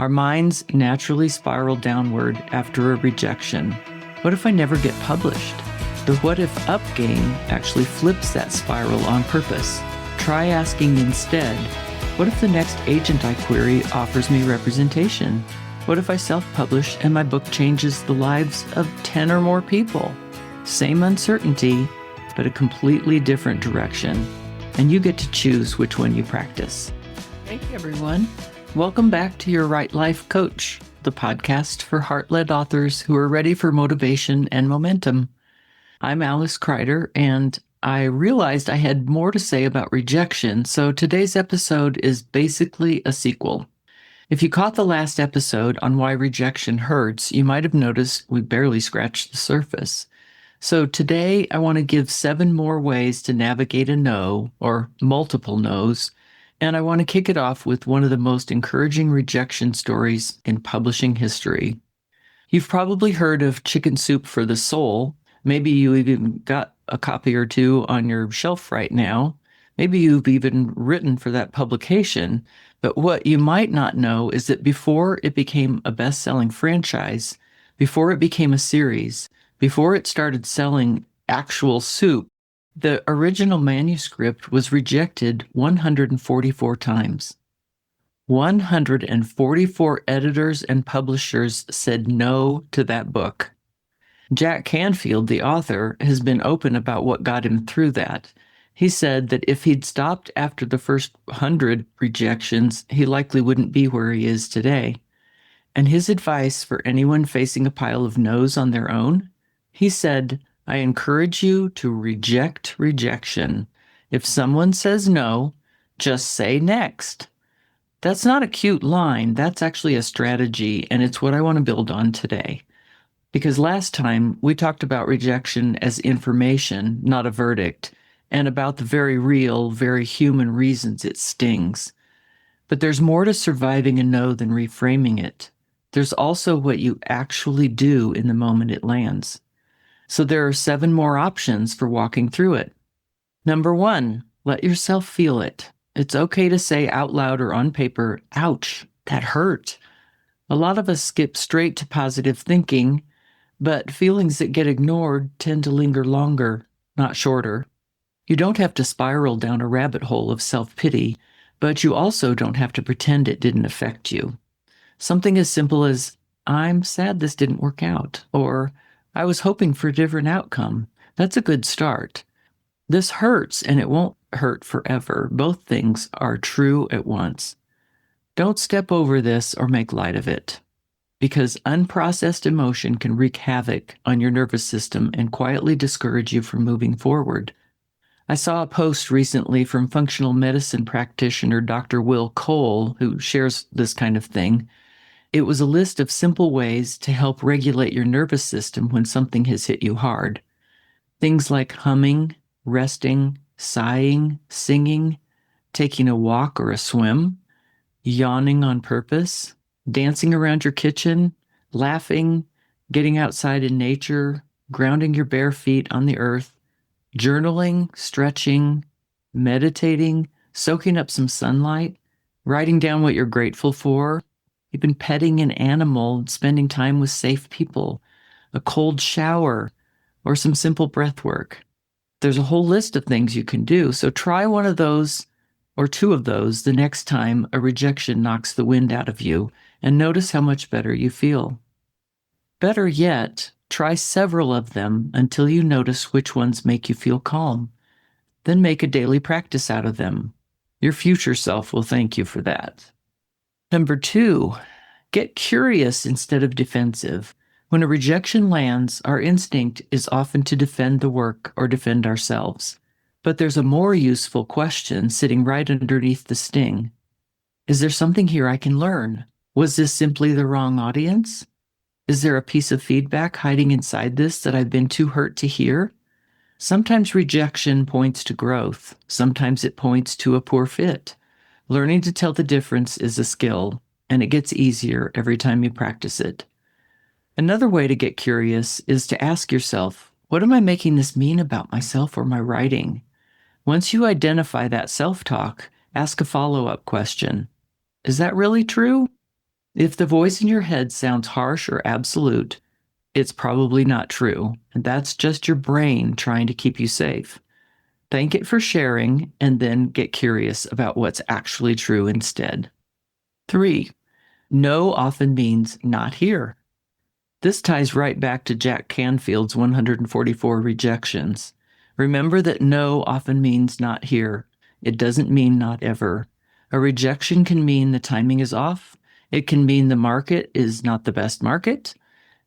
Our minds naturally spiral downward after a rejection. What if I never get published? The what if up game actually flips that spiral on purpose. Try asking instead, what if the next agent I query offers me representation? What if I self-publish and my book changes the lives of 10 or more people? Same uncertainty, but a completely different direction. And you get to choose which one you practice. Hey everyone. Welcome back to Your Right Life Coach, the podcast for heart-led authors who are ready for motivation and momentum. I'm Alice Kreider, and I realized I had more to say about rejection, so today's episode is basically a sequel. If you caught the last episode on why rejection hurts, you might have noticed we barely scratched the surface. So today I want to give 7 more ways to navigate a no, or multiple no's, and I want to kick it off with one of the most encouraging rejection stories in publishing history. You've probably heard of Chicken Soup for the Soul. Maybe you even got a copy or two on your shelf right now. Maybe you've even written for that publication. But what you might not know is that before it became a best-selling franchise, before it became a series, before it started selling actual soup, the original manuscript was rejected 144 times. 144 editors and publishers said no to that book. Jack Canfield, the author, has been open about what got him through that. He said that if he'd stopped after the first 100 rejections, he likely wouldn't be where he is today. And his advice for anyone facing a pile of no's on their own? He said, I encourage you to reject rejection. If someone says no, just say next. That's not a cute line. That's actually a strategy, and it's what I want to build on today. Because last time we talked about rejection as information, not a verdict, and about the very real, very human reasons it stings. But there's more to surviving a no than reframing it. There's also what you actually do in the moment it lands. So there are 7 more options for walking through it. Number 1, let yourself feel it. It's okay to say out loud or on paper, ouch, that hurt. A lot of us skip straight to positive thinking, but feelings that get ignored tend to linger longer, not shorter. You don't have to spiral down a rabbit hole of self-pity, but you also don't have to pretend it didn't affect you. Something as simple as, I'm sad this didn't work out, or I was hoping for a different outcome. That's a good start. This hurts, and it won't hurt forever. Both things are true at once. Don't step over this or make light of it, because unprocessed emotion can wreak havoc on your nervous system and quietly discourage you from moving forward. I saw a post recently from functional medicine practitioner Dr. Will Cole, who shares this kind of thing. It was a list of simple ways to help regulate your nervous system when something has hit you hard. Things like humming, resting, sighing, singing, taking a walk or a swim, yawning on purpose, dancing around your kitchen, laughing, getting outside in nature, grounding your bare feet on the earth, journaling, stretching, meditating, soaking up some sunlight, writing down what you're grateful for, even petting an animal, spending time with safe people, a cold shower, or some simple breath work. There's a whole list of things you can do, so try one of those or 2 of those the next time a rejection knocks the wind out of you, and notice how much better you feel. Better yet, try several of them until you notice which ones make you feel calm. Then make a daily practice out of them. Your future self will thank you for that. Number 2, get curious instead of defensive. When a rejection lands, our instinct is often to defend the work or defend ourselves. But there's a more useful question sitting right underneath the sting. Is there something here I can learn? Was this simply the wrong audience? Is there a piece of feedback hiding inside this that I've been too hurt to hear? Sometimes rejection points to growth. Sometimes it points to a poor fit. Learning to tell the difference is a skill, and it gets easier every time you practice it. Another way to get curious is to ask yourself, what am I making this mean about myself or my writing? Once you identify that self-talk, ask a follow-up question. Is that really true? If the voice in your head sounds harsh or absolute, it's probably not true, and that's just your brain trying to keep you safe. Thank it for sharing, and then get curious about what's actually true instead. 3. No often means not here. This ties right back to Jack Canfield's 144 rejections. Remember that no often means not here. It doesn't mean not ever. A rejection can mean the timing is off. It can mean the market is not the best market,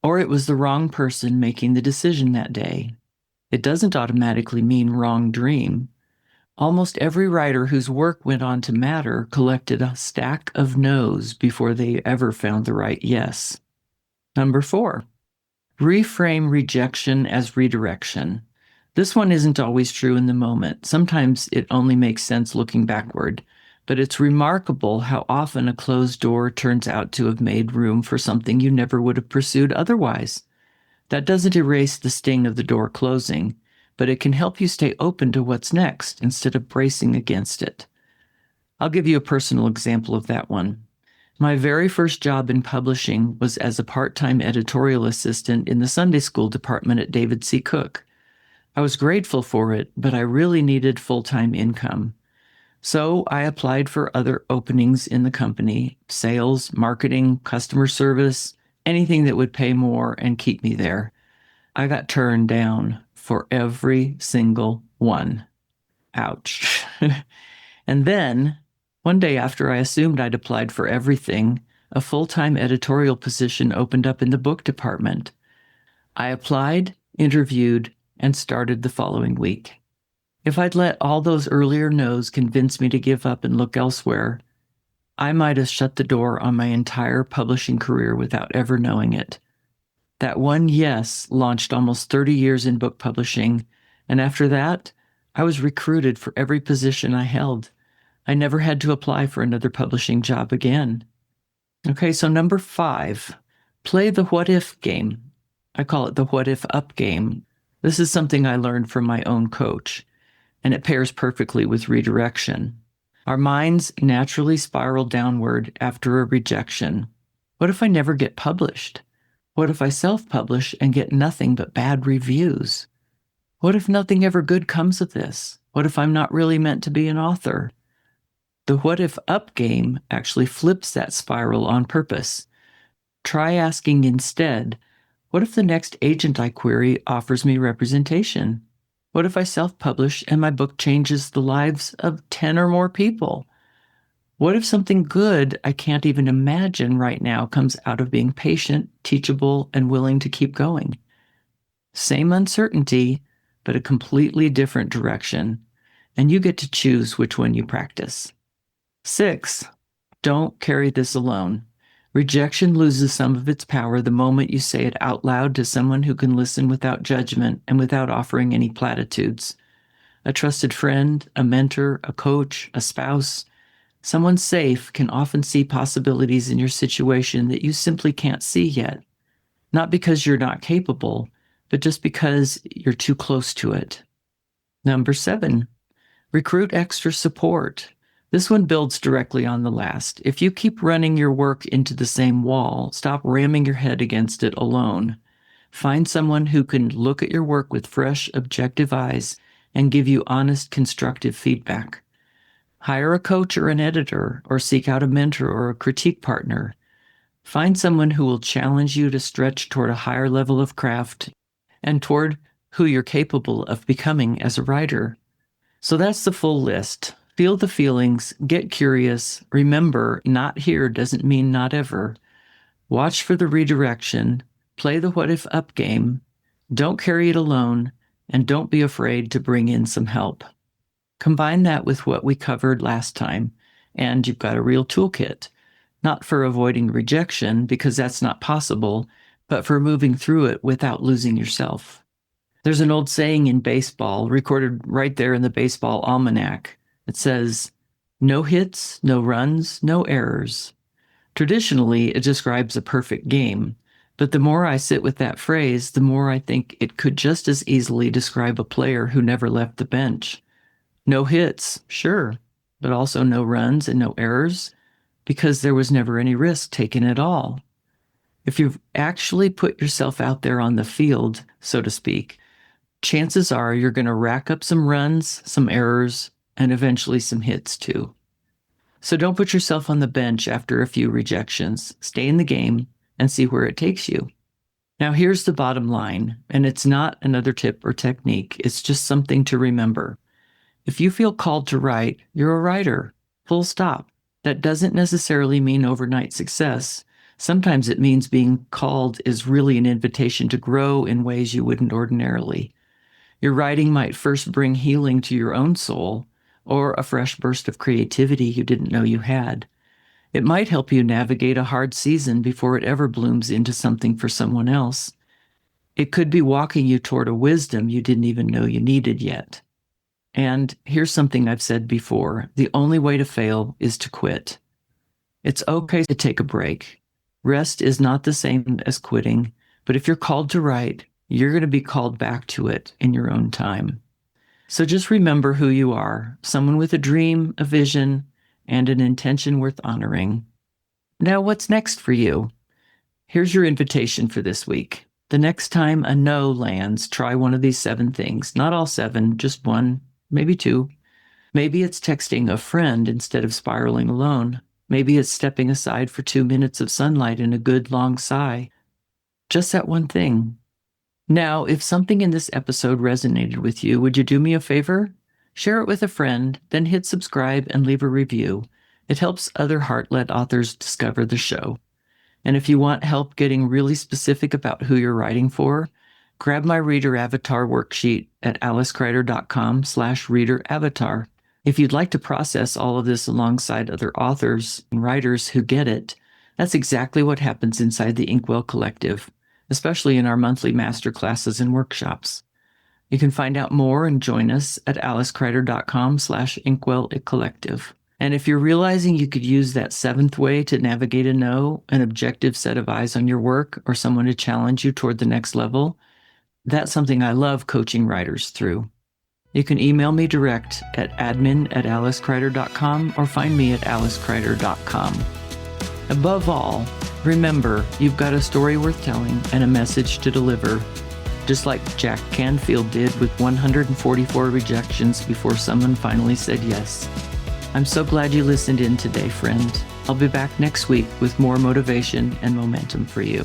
or it was the wrong person making the decision that day. It doesn't automatically mean wrong dream. Almost every writer whose work went on to matter collected a stack of no's before they ever found the right yes. Number 4, reframe rejection as redirection. This one isn't always true in the moment. Sometimes it only makes sense looking backward, but it's remarkable how often a closed door turns out to have made room for something you never would have pursued otherwise. That doesn't erase the sting of the door closing, but it can help you stay open to what's next instead of bracing against it. I'll give you a personal example of that one. My very first job in publishing was as a part-time editorial assistant in the Sunday school department at David C. Cook. I was grateful for it, but I really needed full-time income. So I applied for other openings in the company: sales, marketing, customer service, anything that would pay more and keep me there. I got turned down for every single one. Ouch. And then, one day after I assumed I'd applied for everything, a full-time editorial position opened up in the book department. I applied, interviewed, and started the following week. If I'd let all those earlier no's convince me to give up and look elsewhere, I might have shut the door on my entire publishing career without ever knowing it. That one yes launched almost 30 years in book publishing, and after that, I was recruited for every position I held. I never had to apply for another publishing job again. Okay, so number 5, play the what if game. I call it the what if up game. This is something I learned from my own coach, and it pairs perfectly with redirection. Our minds naturally spiral downward after a rejection. What if I never get published? What if I self-publish and get nothing but bad reviews? What if nothing ever good comes of this? What if I'm not really meant to be an author? The what if up game actually flips that spiral on purpose. Try asking instead, what if the next agent I query offers me representation? What if I self-publish and my book changes the lives of 10 or more people? What if something good I can't even imagine right now comes out of being patient, teachable, and willing to keep going? Same uncertainty, but a completely different direction, and you get to choose which one you practice. 6, don't carry this alone. Rejection loses some of its power the moment you say it out loud to someone who can listen without judgment and without offering any platitudes. A trusted friend, a mentor, a coach, a spouse, someone safe can often see possibilities in your situation that you simply can't see yet. Not because you're not capable, but just because you're too close to it. Number 7, recruit extra support. This one builds directly on the last. If you keep running your work into the same wall, stop ramming your head against it alone. Find someone who can look at your work with fresh, objective eyes and give you honest, constructive feedback. Hire a coach or an editor, or seek out a mentor or a critique partner. Find someone who will challenge you to stretch toward a higher level of craft and toward who you're capable of becoming as a writer. So that's the full list. Feel the feelings, get curious. Remember, not here doesn't mean not ever. Watch for the redirection, play the what if up game, don't carry it alone, and don't be afraid to bring in some help. Combine that with what we covered last time, and you've got a real toolkit. Not for avoiding rejection, because that's not possible, but for moving through it without losing yourself. There's an old saying in baseball, recorded right there in the baseball almanac. It says, no hits, no runs, no errors. Traditionally, it describes a perfect game, but the more I sit with that phrase, the more I think it could just as easily describe a player who never left the bench. No hits, sure, but also no runs and no errors. because there was never any risk taken at all. If you've actually put yourself out there on the field, so to speak, chances are you're going to rack up some runs, some errors, and eventually some hits too. So don't put yourself on the bench after a few rejections. Stay in the game and see where it takes you. Now here's the bottom line, and it's not another tip or technique. It's just something to remember. If you feel called to write, you're a writer. Full stop. That doesn't necessarily mean overnight success. Sometimes it means being called is really an invitation to grow in ways you wouldn't ordinarily. Your writing might first bring healing to your own soul, or a fresh burst of creativity you didn't know you had. It might help you navigate a hard season before it ever blooms into something for someone else. It could be walking you toward a wisdom you didn't even know you needed yet. And here's something I've said before: the only way to fail is to quit. It's okay to take a break. Rest is not the same as quitting, but if you're called to write, you're going to be called back to it in your own time. So just remember who you are, someone with a dream, a vision, and an intention worth honoring. Now, what's next for you? Here's your invitation for this week. The next time a no lands, try one of these 7 things. Not all 7, just 1, maybe 2. Maybe it's texting a friend instead of spiraling alone. Maybe it's stepping aside for 2 minutes of sunlight and a good long sigh. Just that one thing. Now, if something in this episode resonated with you, would you do me a favor? Share it with a friend, then hit subscribe and leave a review. It helps other heart-led authors discover the show. And if you want help getting really specific about who you're writing for, grab my Reader Avatar worksheet at alicekreider.com/readeravatar. If you'd like to process all of this alongside other authors and writers who get it, that's exactly what happens inside the Inkwell Collective, especially in our monthly masterclasses and workshops. You can find out more and join us at alicekreider.com/inkwellcollective. And if you're realizing you could use that 7th way to navigate a no, an objective set of eyes on your work, or someone to challenge you toward the next level, that's something I love coaching writers through. You can email me direct at admin@alicekreider.com or find me at alicekreider.com. Above all, remember, you've got a story worth telling and a message to deliver, just like Jack Canfield did with 144 rejections before someone finally said yes. I'm so glad you listened in today, friend. I'll be back next week with more motivation and momentum for you.